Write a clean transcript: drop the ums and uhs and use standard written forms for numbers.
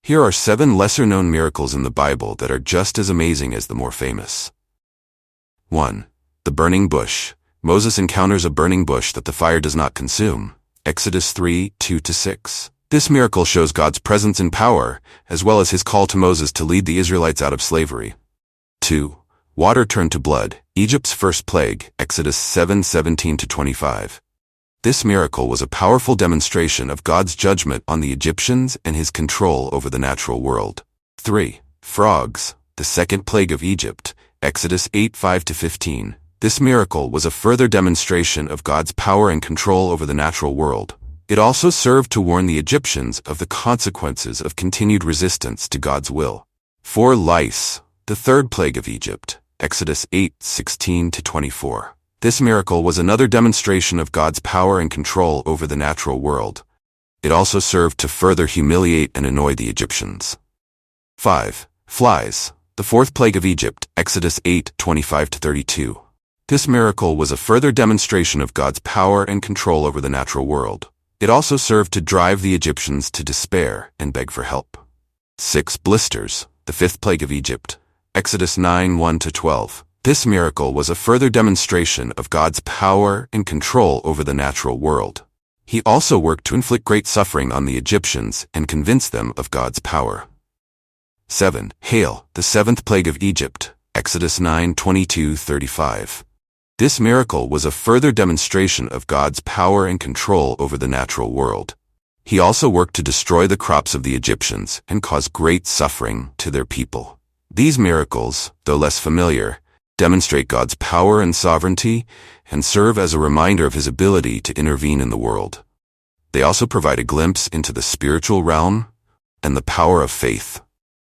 Here are 7 lesser-known miracles in the Bible that are just as amazing as the more famous. 1. The burning bush. Moses encounters a burning bush that the fire does not consume. Exodus 3:2-6. This miracle shows God's presence and power, as well as his call to Moses to lead the Israelites out of slavery. 2. Water turned to blood. Egypt's first plague. Exodus 7:17-25. This miracle was a powerful demonstration of God's judgment on the Egyptians and his control over the natural world. 3. Frogs. The second plague of Egypt. Exodus 8:5-15. This miracle was a further demonstration of God's power and control over the natural world. It also served to warn the Egyptians of the consequences of continued resistance to God's will. 4. Lice. The third plague of Egypt. Exodus 8:16-24. This miracle was another demonstration of God's power and control over the natural world. It also served to further humiliate and annoy the Egyptians. 5. Flies. The fourth plague of Egypt. Exodus 8:25-32. This miracle was a further demonstration of God's power and control over the natural world. It also served to drive the Egyptians to despair and beg for help. 6. Blisters. The fifth plague of Egypt. Exodus 9:1-12. This miracle was a further demonstration of God's power and control over the natural world. He also worked to inflict great suffering on the Egyptians and convince them of God's power. 7. Hail. The seventh plague of Egypt. Exodus 9:22-35. This miracle was a further demonstration of God's power and control over the natural world. He also worked to destroy the crops of the Egyptians and cause great suffering to their people. These miracles, though less familiar, demonstrate God's power and sovereignty and serve as a reminder of his ability to intervene in the world. They also provide a glimpse into the spiritual realm and the power of faith.